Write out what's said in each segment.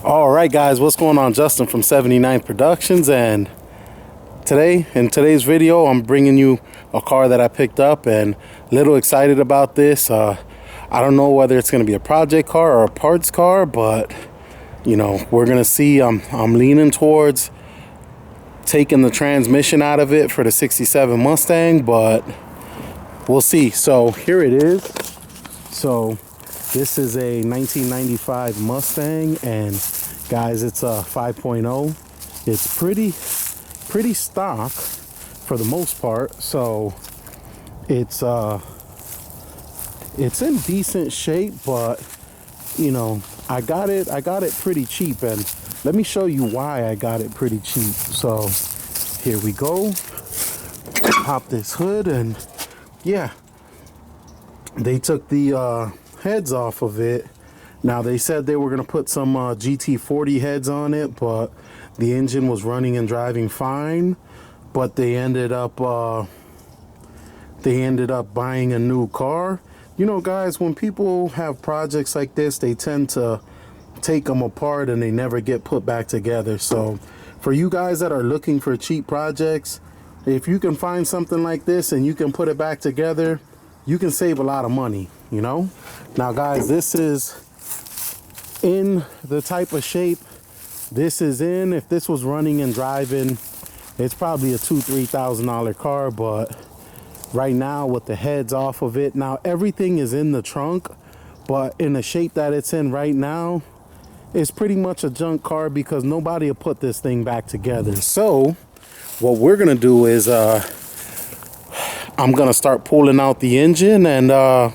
All right, guys, what's going on? Justin from 79 Productions, and in today's video, I'm bringing you a car that I picked up, and a little excited about this. I don't know whether it's going to be a project car or a parts car, but you know, we're gonna see. I'm leaning towards taking the transmission out of it for the '67 Mustang, but we'll see. So here it is. So this is a 1995 Mustang, and guys, it's a 5.0. It's pretty stock for the most part. So it's in decent shape, but you know, I got it pretty cheap, and let me show you why I got it pretty cheap. So here we go. Pop this hood, and yeah, they took the heads off of it. Now they said they were gonna put some GT40 heads on it, but the engine was running and driving fine. But they ended up buying a new car. You know, guys, when people have projects like this, they tend to take them apart and they never get put back together. So for you guys that are looking for cheap projects, if you can find something like this and you can put it back together, you can save a lot of money, you know. Now guys, this is in the type of shape this is in. If this was running and driving, it's probably a $2,000-3,000 car, but right now with the heads off of it, now everything is in the trunk, but in the shape that it's in right now, it's pretty much a junk car because nobody will put this thing back together. So what we're gonna do is I'm gonna start pulling out the engine and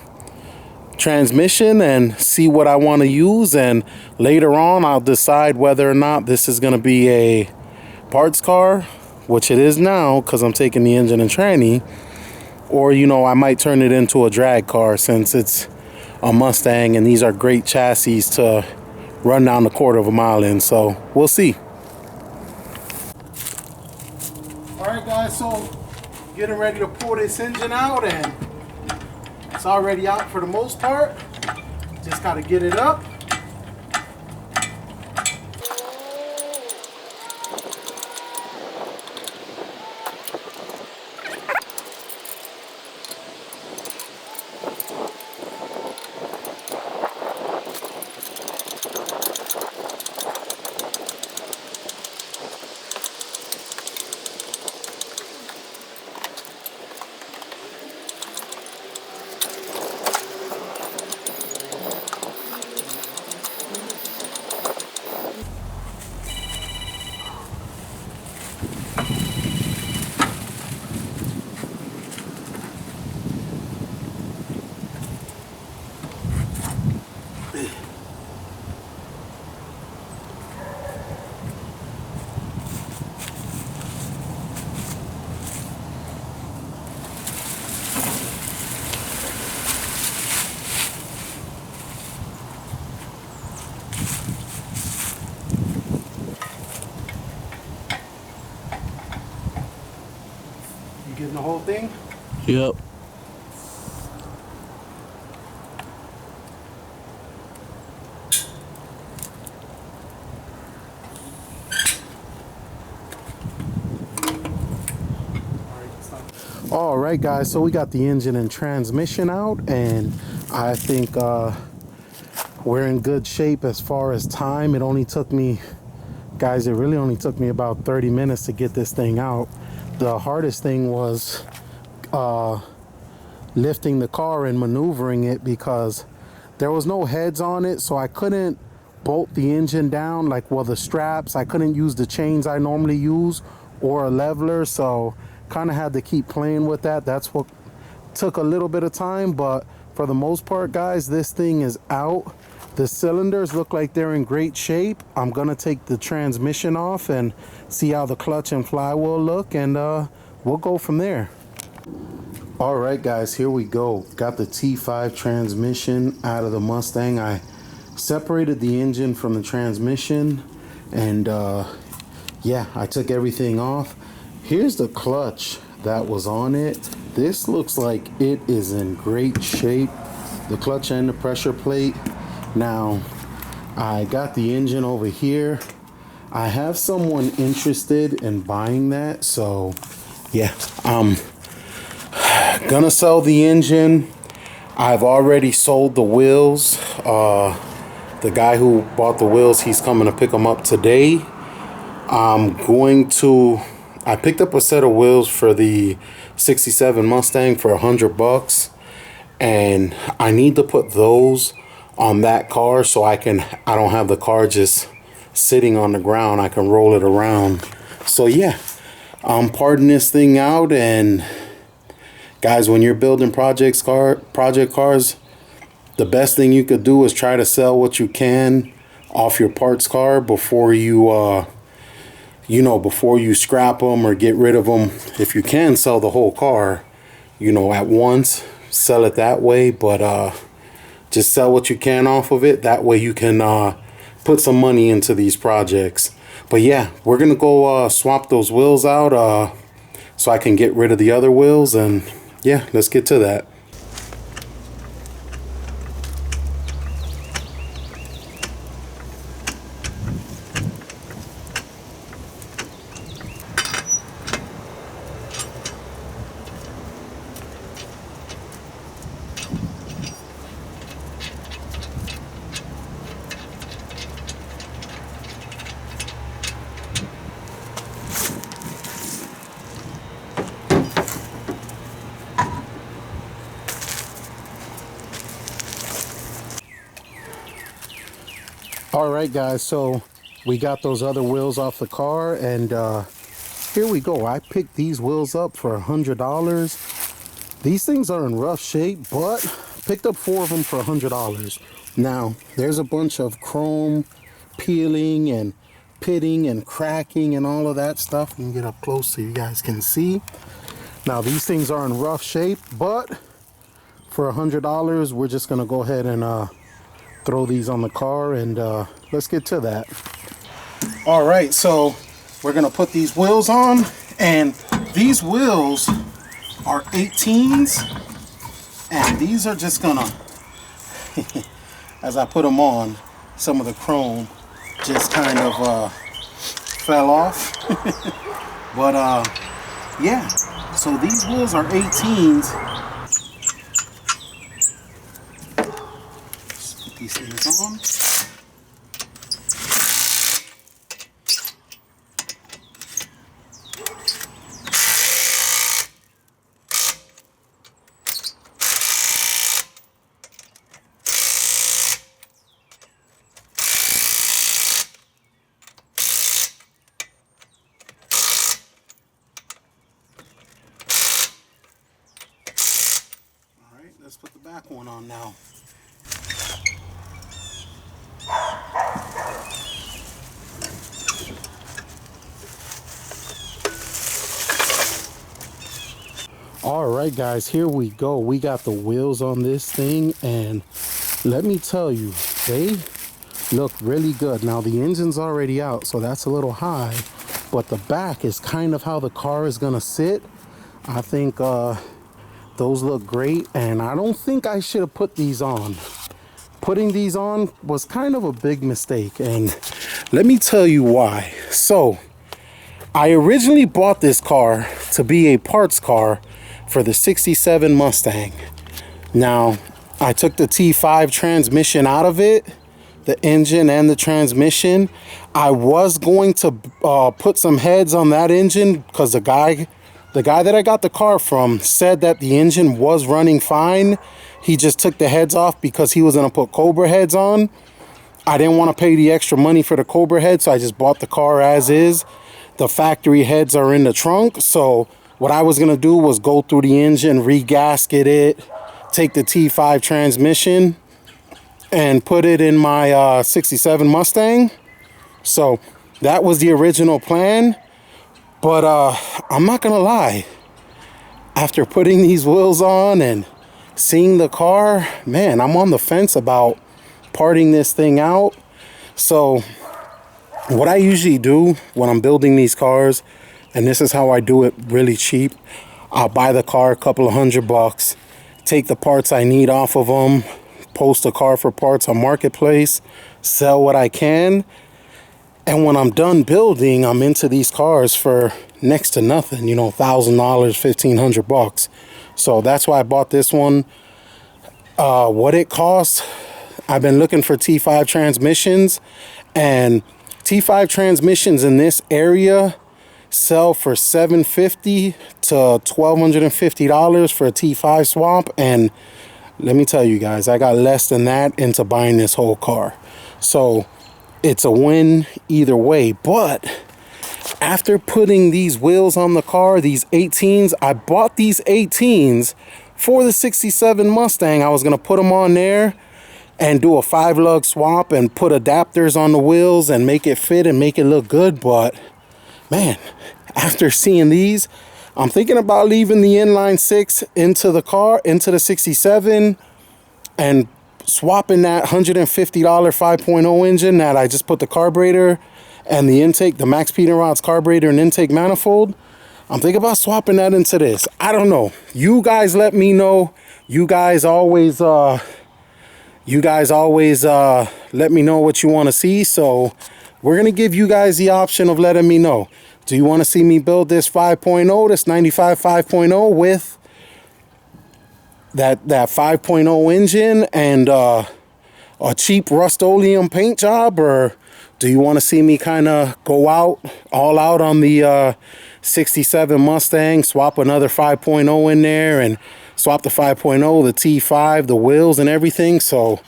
transmission and see what I want to use, and later on I'll decide whether or not this is gonna be a parts car, which it is now because I'm taking the engine and tranny, or you know, I might turn it into a drag car since it's a Mustang and these are great chassis to run down the quarter of a mile in. So we'll see. All right, guys, so getting ready to pull this engine out, and it's already out for the most part. Just got to get it up. You getting the whole thing? Yep. All right, guys, so we got the engine and transmission out, and I think we're in good shape as far as time. It only took me, guys, it really only took me about 30 minutes to get this thing out. The hardest thing was lifting the car and maneuvering it because there was no heads on it, so I couldn't bolt the engine down like, well, the straps, I couldn't use the chains I normally use or a leveler, so kind of had to keep playing with that. That's what took a little bit of time, but for the most part, guys, this thing is out. The cylinders look like they're in great shape. I'm gonna take the transmission off and see how the clutch and flywheel look, and we'll go from there. All right, guys, here we go. Got the T5 transmission out of the Mustang. I separated the engine from the transmission, and yeah, I took everything off. Here's the clutch that was on it. This looks like it is in great shape. The clutch and the pressure plate. Now, I got the engine over here. I have someone interested in buying that, so yeah, I'm gonna sell the engine. I've already sold the wheels. The guy who bought the wheels, he's coming to pick them up today. I picked up a set of wheels for the 67 Mustang for $100, and I need to put those on that car so I don't have the car just sitting on the ground. I can roll it around. So yeah, I'm parting this thing out. And guys, when you're building project cars, the best thing you could do is try to sell what you can off your parts car before you before you scrap them or get rid of them. If you can sell the whole car, at once, sell it that way. But just sell what you can off of it. That way you can put some money into these projects. But yeah, we're gonna go swap those wheels out so I can get rid of the other wheels. And yeah, let's get to that. All right, guys, so we got those other wheels off the car, and here we go. I picked these wheels up for $100. These things are in rough shape, but picked up 4 of them for $100. Now, there's a bunch of chrome peeling and pitting and cracking and all of that stuff. Let me get up close so you guys can see. Now, these things are in rough shape, but for $100, we're just gonna go ahead and throw these on the car, and let's get to that. All right, so we're gonna put these wheels on, and these wheels are 18s, and these are just gonna as I put them on, some of the chrome just kind of fell off. But yeah, so these wheels are 18s. These things on. All right, let's put the back one on now. All right, guys, here we go. We got the wheels on this thing, and let me tell you, they look really good. Now, the engine's already out, so that's a little high, but the back is kind of how the car is gonna sit. I think those look great, and I don't think I should have put these on. Putting these on was kind of a big mistake, and let me tell you why. So, I originally bought this car to be a parts car for the 67 Mustang. Now, I took the T5 transmission out of it, the engine and the transmission. I was going to put some heads on that engine because the guy that I got the car from said that the engine was running fine. He just took the heads off because he was gonna put Cobra heads on. I didn't want to pay the extra money for the Cobra head, so I just bought the car as is. The factory heads are in the trunk, so what I was gonna do was go through the engine, re-gasket it, take the T5 transmission, and put it in my 67 Mustang. So that was the original plan. But I'm not gonna lie, after putting these wheels on and seeing the car, man, I'm on the fence about parting this thing out. So what I usually do when I'm building these cars, and this is how I do it really cheap, I'll buy the car a couple of $100, take the parts I need off of them, post a car for parts on Marketplace, sell what I can. And when I'm done building, I'm into these cars for next to nothing, you know, $1,000, $1,500. So that's why I bought this one. What it costs, I've been looking for T5 transmissions, and T5 transmissions in this area sell for $750 to $1,250 for a T5 swap. And let me tell you guys, I got less than that into buying this whole car. So it's a win either way. But after putting these wheels on the car, these 18s, I bought these 18s for the 67 Mustang. I was going to put them on there and do a 5-lug swap and put adapters on the wheels and make it fit and make it look good. But man, after seeing these, I'm thinking about leaving the inline 6 into the car, into the 67, and swapping that $150 5.0 engine that I just put the carburetor and the intake, the Max Pete and Rod's carburetor and intake manifold. I'm thinking about swapping that into this. I don't know. You guys let me know. You guys always let me know what you want to see. So we're going to give you guys the option of letting me know. Do you want to see me build this 5.0, this 95 5.0 with that 5.0 engine and a cheap Rust-Oleum paint job? Or do you want to see me kind of go all out on the 67 Mustang, swap another 5.0 in there and swap the 5.0, the T5, the wheels and everything? So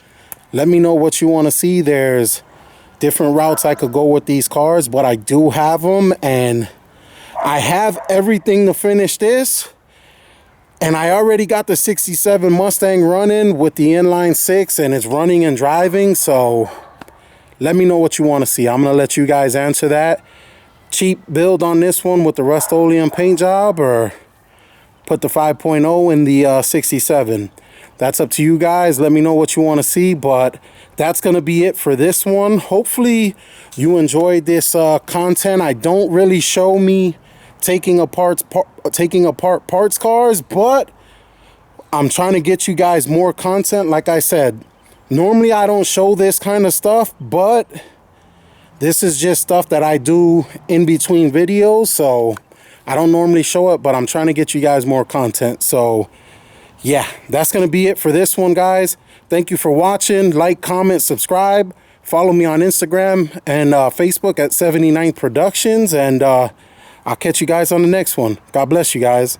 let me know what you want to see. There's different routes I could go with these cars, but I do have them, and I have everything to finish this. And I already got the 67 Mustang running with the inline 6, and it's running and driving. So let me know what you want to see. I'm going to let you guys answer that. Cheap build on this one with the Rust-Oleum paint job, or put the 5.0 in the 67. That's up to you guys. Let me know what you want to see. But that's going to be it for this one. Hopefully you enjoyed this content. I don't really show me taking apart parts cars, but I'm trying to get you guys more content. Like I said, normally I don't show this kind of stuff, but this is just stuff that I do in between videos. So I don't normally show it, but I'm trying to get you guys more content. So yeah, that's going to be it for this one, guys. Thank you for watching. Like, comment, subscribe. Follow me on Instagram and Facebook at 79th Productions. And I'll catch you guys on the next one. God bless you guys.